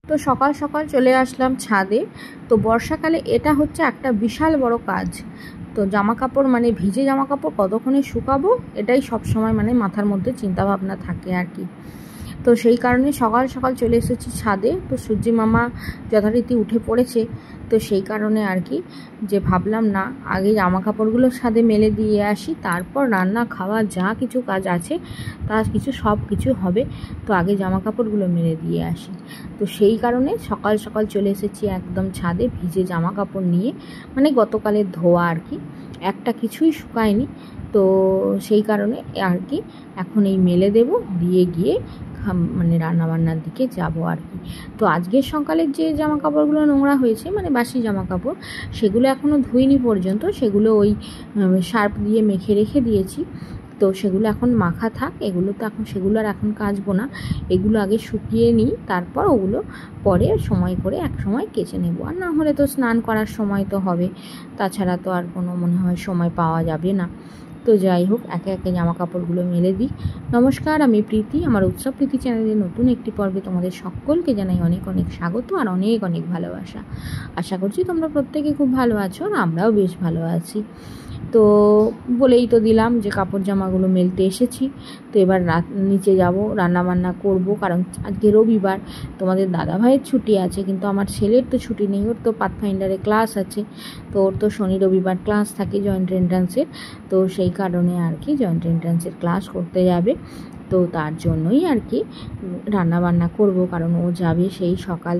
তো সকাল সকাল চলে আসলাম ছাদে। তো বর্ষাকালে এটা হচ্ছে একটা বিশাল বড় কাজ। তো জামা কাপড় মানে ভিজে জামা কাপড় কতক্ষণে শুকাবো, এটাই সব সময় মানে মাথার মধ্যে চিন্তা ভাবনা থাকে আর কি। তো সেই কারণে সকাল সকাল চলে এসেছি ছাদে। তো সূর্যি মামা যথারীতি উঠে পড়েছে, তো সেই কারণে আর কি যে ভাবলাম না আগে জামা কাপড়গুলো ছাদে মেলে দিয়ে আসি, তারপর রান্না খাওয়া যা কিছু কাজ আছে তা কিছু সব কিছু হবে। তো আগে জামা কাপড়গুলো মেলে দিয়ে আসি। তো সেই কারণে সকাল সকাল চলে এসেছি একদম ছাদে ভিজে জামা কাপড় নিয়ে, মানে গতকালের ধোয়া আর কি, একটা কিছুই শুকায়নি। তো সেই কারণে আর কি এখন এই মেলে দেব, দিয়ে গিয়ে মানে রান্নাবান্নার দিকে যাব আর কি। তো আজকের সকালের যে জামা কাপড়গুলো নোংরা হয়েছে মানে বাসি জামা কাপড়, সেগুলো এখনও ধুইনি পর্যন্ত, সেগুলো ওই সার্ফ দিয়ে মেখে রেখে দিয়েছি। তো সেগুলো এখন মাখা থাক, এগুলো তো এখন সেগুলো আর এখন কাচবো না, এগুলো আগে শুকিয়ে নিই, তারপর ওগুলো পরে সময় করে এক সময় কেচে নেব। আর না হলে তো স্নান করার সময় তো হবে, তাছাড়া তো আর কোনো মনে হয় সময় পাওয়া যাবে না। তো যাই হোক, একে একে জামা কাপড়গুলো মেলে দিই। নমস্কার, আমি প্রীতি, আমার উৎসব প্রীতি চ্যানেলের নতুন একটি পর্বে তোমাদের সকলকে জানাই অনেক অনেক স্বাগত আর অনেক অনেক ভালোবাসা। আশা করছি তোমরা প্রত্যেকে খুব ভালো আছো, আর আমরাও বেশ ভালো আছি। তো বলেই তো দিলাম যে কাপড় জামাগুলো মেলতে এসেছি। তো এবার নিচে যাব, রান্নাবান্না করব, কারণ আজকে রবিবার। তোমাদের দাদাভাইয়ের ছুটি আছে, কিন্তু আমার ছেলের তো ছুটি নেই, ওর তো পাথফাইন্ডারে ক্লাস আছে। তো ওর তো শনি রবিবার ক্লাস থাকে জয়েন্ট এন্ট্রান্সের। তো সেই কারণে আর কি জয়েন্ট এন্ট্রান্সের ক্লাস করতে যাবে। তো তার জন্যই আর কি রান্নাবান্না করব, কারণ ও যাবে সেই সকাল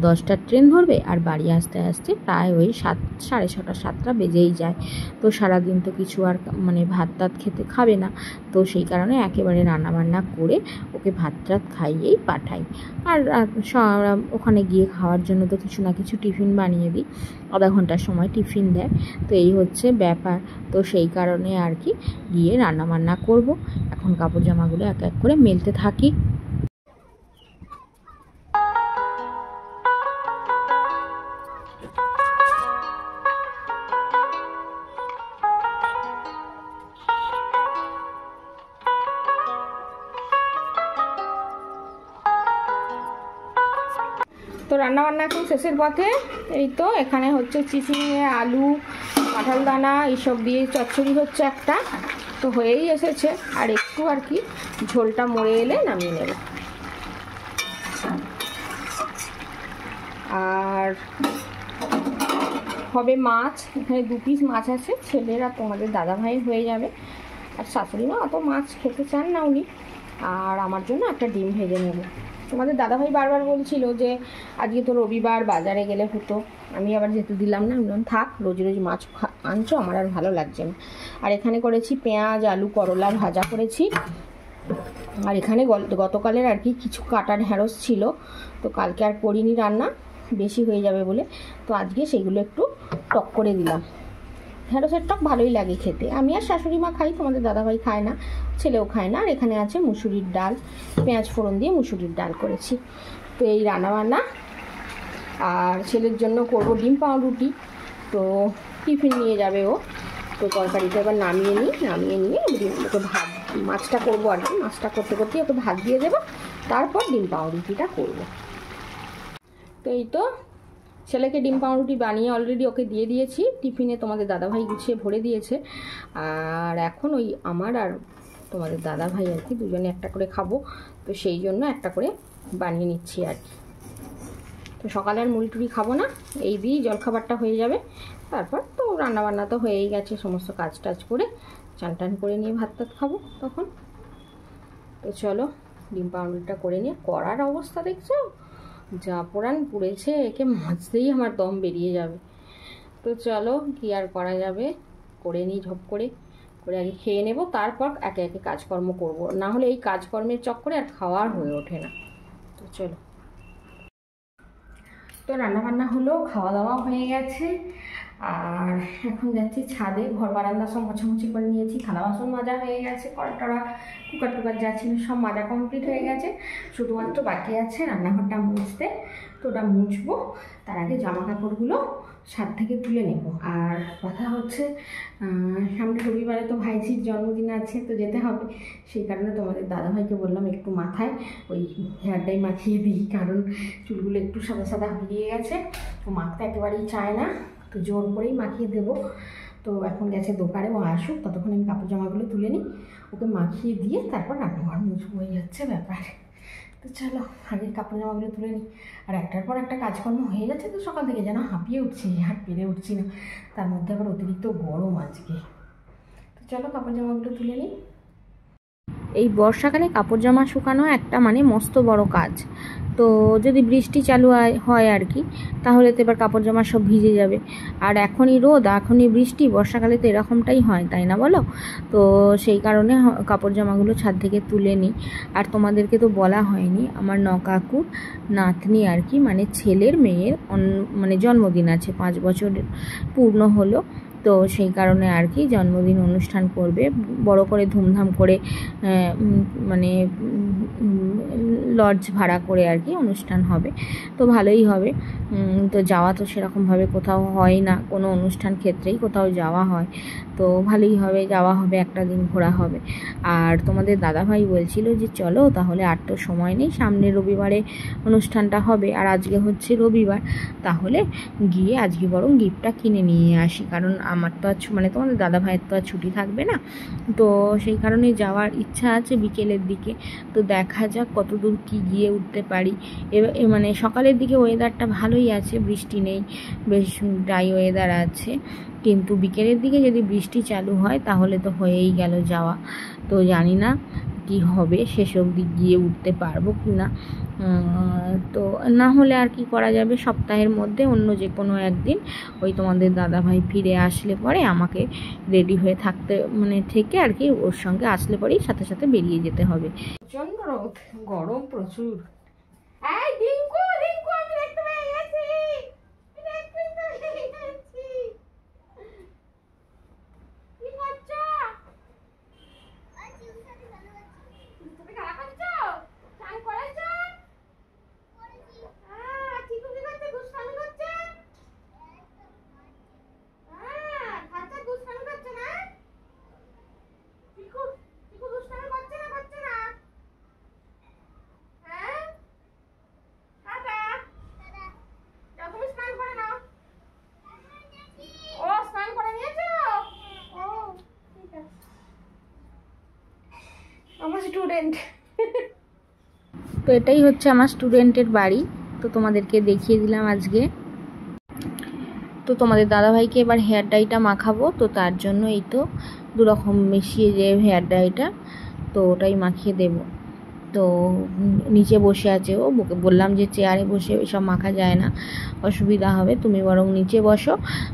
10টার ট্রেন ধরবে, আর বাড়ি আসতে আসতে প্রায় ওই 6, 6:30, 7টা বেজেই যায়। তো সারাদিন তো কিছু আর মানে ভাত টাত খাবে না। তো সেই কারণে একেবারে রান্নাবান্না করে ওকে ভাত টাত খাইয়েই পাঠাই। আর ওখানে গিয়ে খাওয়ার জন্য তো কিছু না কিছু টিফিন বানিয়ে দিই, আধা ঘন্টার সময় টিফিন দেয়। তো এই হচ্ছে ব্যাপার। তো সেই কারণে আর কি গিয়ে রান্নাবান্না করব। এখন কাপড় জামাগুলো এক এক করে মেলতে থাকি। তো রান্নাবান্না এখন শেষের পথে। এই তো এখানে হচ্ছে চিচিঙে, আলু, কাঁঠাল দানা এইসব দিয়ে চচ্চড়ি হচ্ছে একটা, তো হয়েই এসেছে। আর একটু আর কি ঝোলটা মরে এলে নামিয়ে নেব। আর হবে মাছ, এখানে 2 পিস মাছ আছে, ছেলের আর তোমাদের দাদাভাইয়ের হয়ে যাবে। আর শাশুড়ি মা অত মাছ খেতে চান না উনি, আর আমার জন্য একটা ডিম ভেজে নেব। তোমাদের দাদাভাই বারবার বলছিল যে আজকে তো রবিবার বাজারে গেলে হতো, আমি আবার যেতে দিলাম না, বললাম থাক, রোজ রোজ মাছ আনছো, আমার আর ভালো লাগছে না। আর এখানে করেছি পেঁয়াজ, আলু, করলা ভাজা করেছি। আর এখানে গতকালের আর কি কিছু কাটা ঢ্যাঁড়স ছিল, তো কালকে আর করিনি রান্না, বেশি হয়ে যাবে বলে। তো আজকে সেগুলো একটু টক করে দিলাম। ঢ্যাঁড়সের টক ভালোই লাগে খেতে, আমি আর শাশুড়ি মা খাই, তোমাদের দাদাভাই খায় না, ছেলেও খায় না। আর এখানে আছে মুসুরির ডাল, পেঁয়াজ ফোড়ন দিয়ে মুসুরির ডাল করেছি। তো এই রান্নাবান্না। আর ছেলের জন্য করব ডিম পাউরুটি, তো টিফিন নিয়ে যাবে ও। তো তরকারিটা এবার নামিয়ে নিয়ে ওকে ভাত, মাছটা করবো আর কি, মাছটা করতে করতে ওকে ভাত দিয়ে দেবো, তারপর ডিম পাউরুটিটা করব। তো এই তো ছেলেকে ডিম পাউরুটি বানিয়ে অলরেডি ওকে দিয়ে দিয়েছি টিফিনে, তোমাদের দাদাভাই গুছিয়ে ভরে দিয়েছে। আর এখন ওই আমার আর তোমাদের দাদাভাই আর কি দুজনে একটা করে খাবো, তো সেই জন্য একটা করে বানিয়ে নিচ্ছি আর কি। তো সকালে আর মুড়ি টুড়ি খাবো না, এই দিয়েই জলখাবারটা হয়ে যাবে। তারপর তো রান্নাবান্না তো হয়েই গেছে, সমস্ত কাজ টাজ করে চান টান করে নিয়ে ভাত টাত খাবো তখন। তো চলো ডিম পাউরুটিটা করে নিয়ে, করার অবস্থা দেখছো, যা পোড়ান পুড়েছে, একে মাজতেই আমার দম বেরিয়ে যাবে। তো চলো কি আর করা যাবে, করে নিই ঝপ করে আগে খেয়ে নেব, তারপর একে একে কাজকর্ম করব, না হলে এই কাজকর্মের চক্করে আর খাওয়ার হয়ে ওঠে না। তো চলো। তো রান্নাবান্না হলো, খাওয়া দাওয়া হয়ে গেছে, আর এখন যাচ্ছি ছাদে, ঘর বারান্দা সব মোছামুছি করে নিয়েছি, থালা বাসন মাজা হয়ে গেছে, কড়া কুকার টুকার যা ছিল সব মাজা কমপ্লিট হয়ে গেছে, শুধুমাত্র বাকি আছে রান্নাঘরটা মুছতে। তো তো ওটা মুছবো, তার আগে জামা কাপড়গুলো ছাদ থেকে তুলে নেব। আর কথা হচ্ছে সামনে রবিবারে তো ভাইঝির জন্মদিন আছে, তো যেতে হবে। সেই কারণে তোমাদের দাদাভাইকে বললাম একটু মাথায় ওই হেয়ার ডাই মাখিয়ে দিই, কারণ চুলগুলো একটু সাদা সাদা হয়ে গেছে, ও মাখতে একেবারেই চায় না, তো জোর করেই মাখিয়ে দেবো। তো এখন গেছে দোকানে, ও আসুক, ততক্ষণ আমি কাপড় জামাগুলো তুলে নিই, ওকে মাখিয়ে দিয়ে তারপর রান্নাঘর মুছবো, এই হচ্ছে ব্যাপার। তো চলো আগে কাপড় জামাগুলো তুলে নিই। আর একটার পর একটা কাজকর্ম হয়ে যাচ্ছে, তো সকাল থেকে যেন হাঁপিয়ে উঠছি, আর পেরে উঠছি না, তার মধ্যে আবার অতিরিক্ত গরম আজকে। তো চলো কাপড় জামাগুলো তুলে নিই। এই বর্ষাকালে কাপড় জামা শুকানো একটা মানে মস্ত বড় কাজ। তো যদি বৃষ্টি চালু হয় আর কি, তাহলে তো এবার কাপড় জামা সব ভিজে যাবে। আর এখনই রোদ, এখনই বৃষ্টি, বর্ষাকালে তো এরকমটাই হয়, তাই না বলো? তো সেই কারণে কাপড় জামাগুলো ছাদ থেকে তুলে নিই। আর তোমাদেরকে তো বলা হয়নি, আমার নকাকুর নাতনি আর কি, মানে ছেলের মেয়ের মানে জন্মদিন আছে, 5 বছর পূর্ণ হলো। তো সেই কারণে আর কি জন্মদিন অনুষ্ঠান করবে বড় করে, ধুমধাম করে, মানে লজ ভাড়া করে আর কি অনুষ্ঠান হবে। তো ভালোই হবে। তো যাওয়া তো সেরকমভাবে কোথাও হয় না, কোনো অনুষ্ঠান ক্ষেত্রেই কোথাও যাওয়া হয়, তো ভালোই হবে, যাওয়া হবে, একটা দিন ঘোরা হবে। আর তোমাদের দাদাভাই বলছিল যে চলো তাহলে, আর তো সময় নেই, সামনের রবিবারে অনুষ্ঠানটা হবে, আর আজকে হচ্ছে রবিবার, তাহলে গিয়ে আজকে বরং গিফটটা কিনে নিয়ে আসি, কারণ আমার তো আর মানে তোমাদের দাদাভাইয়ের তো আর ছুটি থাকবে না। তো সেই কারণে যাওয়ার ইচ্ছা আছে বিকেলের দিকে। তো দেখা যাক কত দূর কী গিয়ে উঠতে পারি। মানে সকালের দিকে ওয়েদারটা ভালোই আছে, বৃষ্টি নেই, বেশ ড্রাই ওয়েদার আছে, কিন্তু বিকেলের দিকে যদি বৃষ্টি চালু হয় তাহলে তো হয়েই গেল যাওয়া। তো জানি না কি হবে, সেসব দিক গিয়ে উঠতে পারবো কি না। তো না হলে আর কি করা যাবে, সপ্তাহের মধ্যে অন্য যে কোনো একদিন ওই তোমাদের দাদাভাই ফিরে আসলে পরে আমাকে রেডি হয়ে থাকতে মানে থেকে আর কি, ওর সঙ্গে আসলে পরেই সাথে সাথে বেরিয়ে যেতে হবে। প্রচণ্ড রোদ, গরম প্রচুর। এই রিঙ্কু, রিঙ্কু, আমি দেখতে পেয়ে গেছি, কি করছো? তুমি খেলা করছো? চান করেছো? চিকু কি করছে? দুষ্টামি করছে? খাচ্ছা দুষ্টামি করছে না? চিকু, চিকু দুষ্টামি করছে না, করছে না? হ্যাঁ টাটা, যাও তুমি স্নান করে নাও। ও স্নান করে নিয়েছো? ও ঠিক আছে, আমার স্টুডেন্ট। তো এটাই হচ্ছে আমার স্টুডেন্টের বাড়ি, তো তোমাদেরকে দেখিয়ে দিলাম আজকে। তো তোমাদের দাদাভাইকে এবার হেয়ার ডাইটা মাখাবো, তো তার জন্য এই তো দুরকম মিশিয়ে যে হেয়ার ডাইটা, তো ওটাই মাখিয়ে দেব। তো নিচে বসে আছে ও, বললাম যে চেয়ারে বসে এসব মাখা যায় না, অসুবিধা হবে, তুমি বরং নিচে বসো,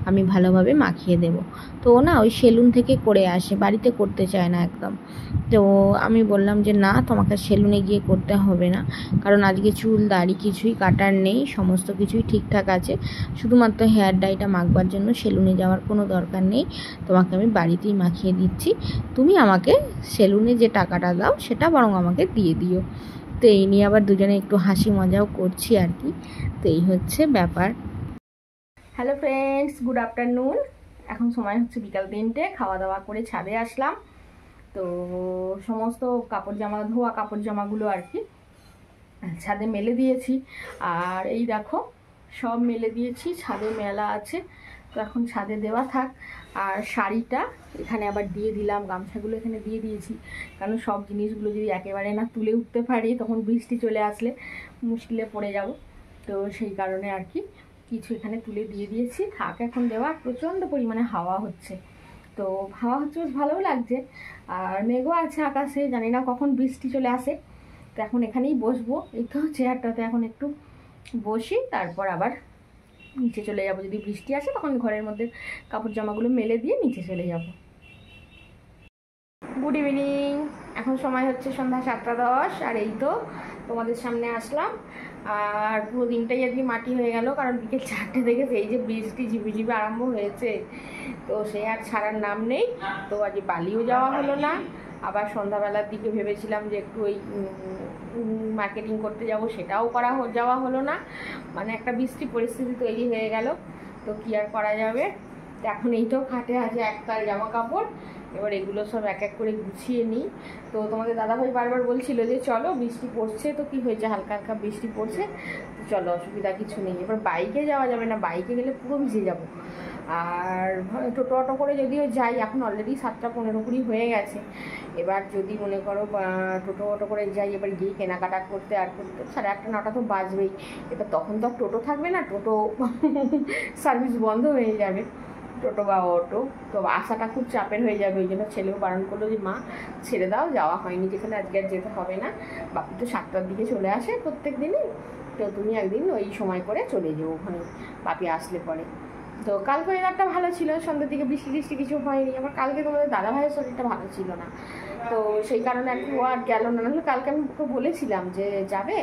আমি ভালোভাবে মাখিয়ে দেব। তো ও না ওই সেলুন থেকে করে আসে, বাড়িতে করতে চায় না একদম। তো আমি বললাম যে না, তোমাকে সেলুনে গিয়ে করতে হবে না, কারণ আজকে চুল দাড়ি কিছুই কাটার নেই, সমস্ত কিছুই ঠিকঠাক আছে, শুধুমাত্র হেয়ার ডাইটা মাখবার জন্য সেলুনে যাওয়ার কোনো দরকার নেই, তোমাকে আমি বাড়িতেই মাখিয়ে দিচ্ছি, তুমি আমাকে সেলুনে যে টাকাটা দাও সেটা বরং আমাকে দিয়ে দিও। তো এই নিয়ে আবার দুজনে একটু হাসি মজাও করছি আর কি। তো এই হচ্ছে ব্যাপার। Hello friends, good afternoon. এখন সময় হচ্ছে বিকাল 3টে, খাওয়া দাওয়া করে ছাদে আসলাম। তো সমস্ত কাপড় জামা, ধোয়া কাপড় জামাগুলো আর কি ছাদে মেলে দিয়েছি। আর এই দেখো সব মেলে দিয়েছি, ছাদে মেলা আছে, তো এখন ছাদে দেওয়া থাক। আর শাড়িটা এখানে আবার দিয়ে দিলাম, গামছাগুলো এখানে দিয়ে দিয়েছি, কারণ সব জিনিসগুলো যদি একেবারে না তুলে উঠতে পারি তখন বৃষ্টি চলে আসলে মুশকিলে পড়ে যাব। তো সেই কারণে আর কি কিছু এখানে তুলে দিয়ে দিয়েছি, থাক এখন দেওয়া। প্রচণ্ড পরিমাণে হাওয়া হচ্ছে, তো হাওয়া হচ্ছে, বেশ ভালোও লাগছে। আর মেঘও আছে আকাশে, জানি না কখন বৃষ্টি চলে আসে। তো এখন এখানেই বসবো, এই তো চেয়ারটাতে এখন একটু বসি, তারপর আবার নিচে চলে যাব। যদি বৃষ্টি আসে তখন ঘরের মধ্যে কাপড় জামাগুলো মেলে দিয়ে নিচে চলে যাব। গুড ইভিনিং, এখন সময় হচ্ছে সন্ধ্যা 7:10, আর এই তো তোমাদের সামনে আসলাম। আর পুরো দিনটাই আর কি মাটি হয়ে গেল, কারণ বিকেল 4টে থেকে সেই যে বৃষ্টি ঝিপিঝিপি আরম্ভ হয়েছে, তো সে আর ছাড়ার নাম নেই। তো আজ বালিও যাওয়া হলো না, আবার সন্ধ্যাবেলার দিকে ভেবেছিলাম যে একটু ওই মার্কেটিং করতে যাব, সেটাও যাওয়া হলো না, মানে একটা বৃষ্টি পরিস্থিতি তৈরি হয়ে গেল। তো কী আর করা যাবে। এখন এইটাও খাটে আছে একতাল জামা কাপড়, এবার এগুলো সব এক এক করে গুছিয়ে নিই। তো তোমাদের দাদাভাই বারবার বলছিল যে চলো, বৃষ্টি পড়ছে তো কি হয়েছে, হালকা হালকা বৃষ্টি পড়ছে, তো চলো অসুবিধা কিছু নেই। এবার বাইকে যাওয়া যাবে না, বাইকে গেলে পুরো ভিজে যাব। আর টোটো অটো করে যদিও যাই, এখন অলরেডি 7:15 হয়ে গেছে। এবার যদি মনে করো টোটো অটো করে যাই, এবার গিয়ে কেনাকাটা করতে আর করতে 8:30 9টা তো বাজবেই। এবার তখন তো আর টোটো থাকবে না, টোটো সার্ভিস বন্ধ হয়ে যাবে, টোটো বা অটো। তো আসাটা খুব চাপের হয়ে যাবে। ওই জন্য ছেলেও বারণ করলো যে মা ছেড়ে দাও, যাওয়া হয়নি যেখানে, আজকে আর যেতে হবে না। বাপি তো 7টার দিকে চলে আসে প্রত্যেক দিনই, তো তুমি একদিন ওই সময় করে চলে যাও ওখানে বাপি আসলে পরে। তো কালকে ওয়েদারটা ভালো ছিল, সন্ধ্যের দিকে বৃষ্টি টিষ্টি কিছু হয়নি। আবার কালকে তোমাদের দাদাভাইয়ের শরীরটা ভালো ছিল না, তো সেই কারণে আর কি ও আর গেল না। নাহলে কালকে আমি ওকে বলেছিলাম যে যাবে,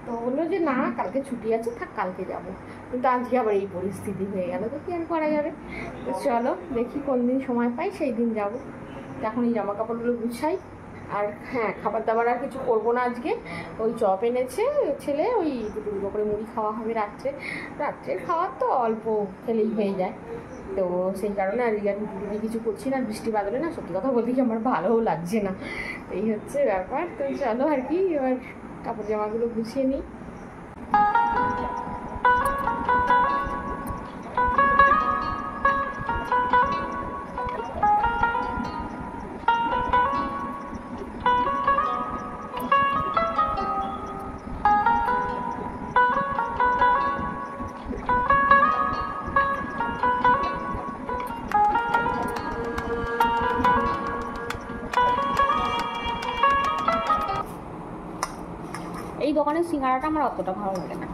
তো বললো যে না কালকে ছুটি আছে, থাক কালকে যাব। কিন্তু আজকে আবার এই পরিস্থিতি হয়ে গেল, তো কি আর করা যাবে। তো চলো দেখি কোন দিন সময় পাই সেই দিন যাবো। এখন এই জামা কাপড়গুলো গুছাই। আর হ্যাঁ, খাবার দাবার আর কিছু করবো না আজকে। ওই চপ এনেছে ছেলে, ওই দুটো করে মুড়ি খাওয়া হবে রাত্রের খাওয়ার তো অল্প খেলেই হয়ে যায়। তো সেই কারণে আর আমি কিছু করছি না। বৃষ্টি বাদলে না, সত্যি কথা বলতে কি আমার ভালোও লাগছে না, এই হচ্ছে ব্যাপার। তো চলো আর কি, এবার কাপড় জামাগুলো গুছিয়ে নিই। এই দোকানের সিঙ্গারাটা আমার অতটা ভালো লাগে না,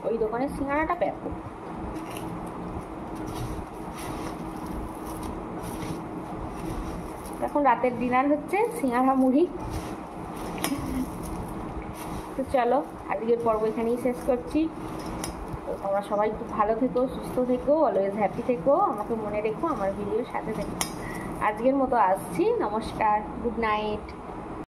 ওই দোকানের সিঙ্গারাটা ব্যাপক। এখন রাতের ডিনার হচ্ছে সিঙ্গারা মুড়ি। তো চলো আজকের পর্ব এখানেই শেষ করছি। তো তোমরা সবাই খুব ভালো থেকো, সুস্থ থেকো, অলওয়েজ হ্যাপি থেকো, আমাকে মনে রেখো, আমার ভিডিওর সাথে থেকো। আজকের মতো আসছি, নমস্কার, গুড নাইট।